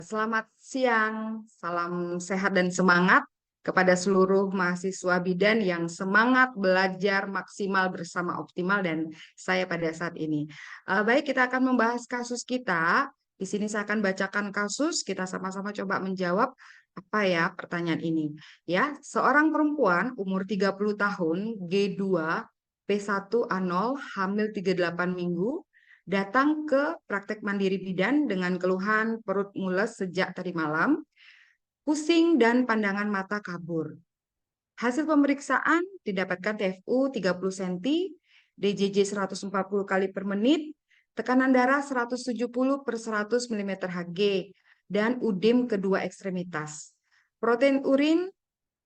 Selamat siang, salam sehat dan semangat kepada seluruh mahasiswa bidan yang semangat belajar maksimal bersama optimal dan saya pada saat ini. Baik, kita akan membahas kasus kita. Di sini saya akan bacakan kasus, kita sama-sama coba menjawab apa ya pertanyaan ini. Ya, seorang perempuan umur 30 tahun, G2, P1A0, hamil 38 minggu, datang ke praktek mandiri bidan dengan keluhan perut mules sejak tadi malam, pusing dan pandangan mata kabur. Hasil pemeriksaan didapatkan TFU 30 cm, DJJ 140 kali per menit, tekanan darah 170 per 100 mm Hg, dan udim kedua ekstremitas. Protein urin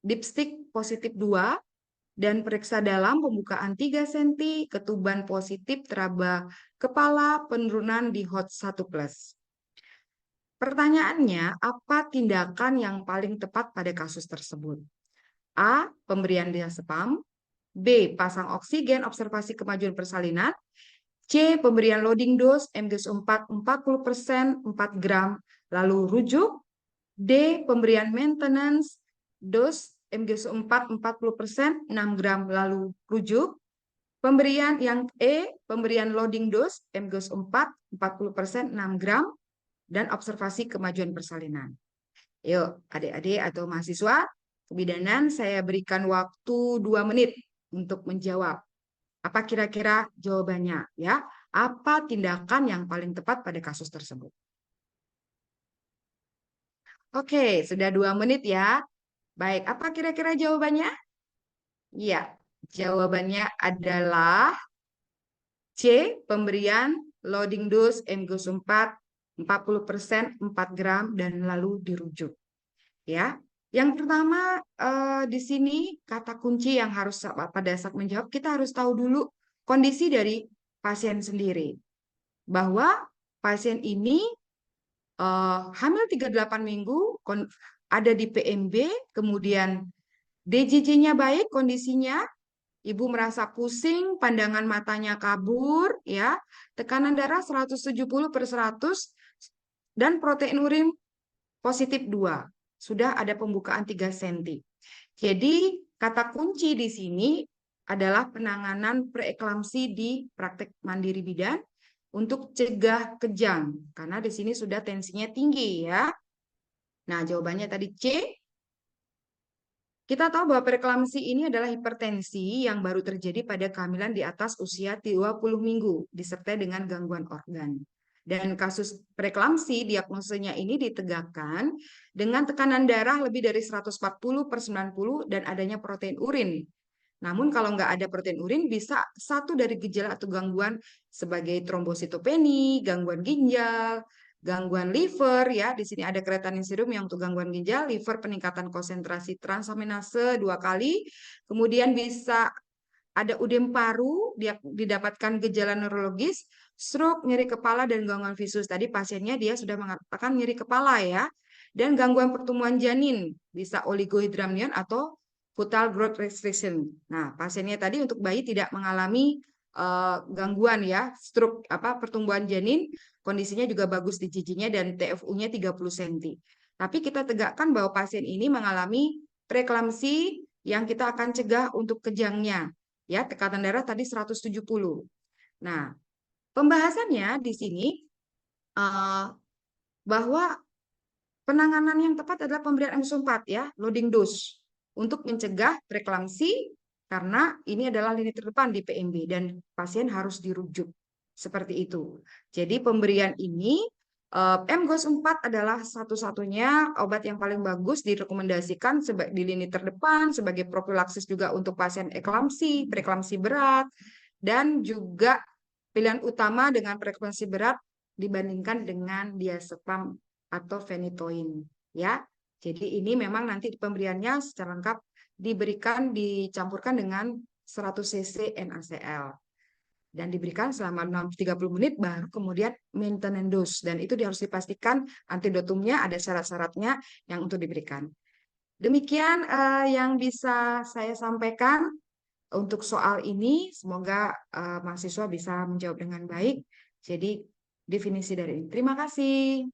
dipstick positif 2, dan periksa dalam pembukaan 3 cm, ketuban positif teraba kepala, penurunan di HOT1+. Pertanyaannya, apa tindakan yang paling tepat pada kasus tersebut? A. Pemberian diazepam. B. Pasang oksigen observasi kemajuan persalinan. C. Pemberian loading dose mg4 40% 4 gram lalu rujuk. D. Pemberian maintenance dose mg4 40% 6 gram lalu rujuk. Pemberian yang pemberian loading dose mg4 40% 6 gram dan observasi kemajuan persalinan. Yuk, adik-adik atau mahasiswa kebidanan, saya berikan waktu 2 menit untuk menjawab. Apa kira-kira jawabannya ya? Apa tindakan yang paling tepat pada kasus tersebut? Oke, sudah 2 menit ya. Baik, apa kira-kira jawabannya? Ya, jawabannya adalah C. Pemberian loading dose mg4 40% 4 gram dan lalu dirujuk. Ya, yang pertama di sini kata kunci yang harus pada saat menjawab, kita harus tahu dulu kondisi dari pasien sendiri. Bahwa pasien ini hamil 38 minggu, ada di PMB, kemudian DJJ-nya baik kondisinya, ibu merasa pusing, pandangan matanya kabur, ya, tekanan darah 170 per 100, dan protein urin positif 2. Sudah ada pembukaan 3 cm. Jadi, kata kunci di sini adalah penanganan preeklamsi di praktek mandiri bidan untuk cegah kejang. Karena di sini sudah tensinya tinggi ya. Nah, jawabannya tadi C. Kita tahu bahwa preeklamsi ini adalah hipertensi yang baru terjadi pada kehamilan di atas usia 20 minggu, disertai dengan gangguan organ. Dan kasus preeklamsi diagnosanya ini ditegakkan dengan tekanan darah lebih dari 140 per 90 dan adanya protein urin. Namun kalau nggak ada protein urin bisa satu dari gejala atau gangguan sebagai trombositopeni, gangguan ginjal, gangguan liver ya. Di sini ada creatinine serum yang untuk gangguan ginjal, liver peningkatan konsentrasi transaminase 2 kali. Kemudian bisa ada udem paru, dia didapatkan gejala neurologis, stroke, nyeri kepala dan gangguan visus. Tadi pasiennya dia sudah mengatakan nyeri kepala ya. Dan gangguan pertumbuhan janin, bisa oligohydramnion atau fetal growth restriction. Nah, pasiennya tadi untuk bayi tidak mengalami gangguan ya, stroke pertumbuhan janin, kondisinya juga bagus di jijinya dan TFU-nya 30 cm. Tapi kita tegakkan bahwa pasien ini mengalami preeklamsi yang kita akan cegah untuk kejangnya. Ya, tekanan darah tadi 170. Nah, pembahasannya di sini bahwa penanganan yang tepat adalah pemberian mg4 ya, loading dose untuk mencegah preeklamsi karena ini adalah lini terdepan di PMB dan pasien harus dirujuk. Seperti itu. Jadi pemberian ini mg4 adalah satu-satunya obat yang paling bagus direkomendasikan di lini terdepan sebagai profilaksis juga untuk pasien eklamsi, preeklamsi berat dan juga pilihan utama dengan preeklamsi berat dibandingkan dengan diazepam atau phenytoin ya. Jadi ini memang nanti pemberiannya secara lengkap dicampurkan dengan 100 cc NaCl dan diberikan selama 30 menit baru kemudian maintenance dose dan itu harus dipastikan antidotumnya ada syarat-syaratnya yang untuk diberikan. Demikian yang bisa saya sampaikan untuk soal ini. Semoga mahasiswa bisa menjawab dengan baik. Jadi definisi dari ini. Terima kasih.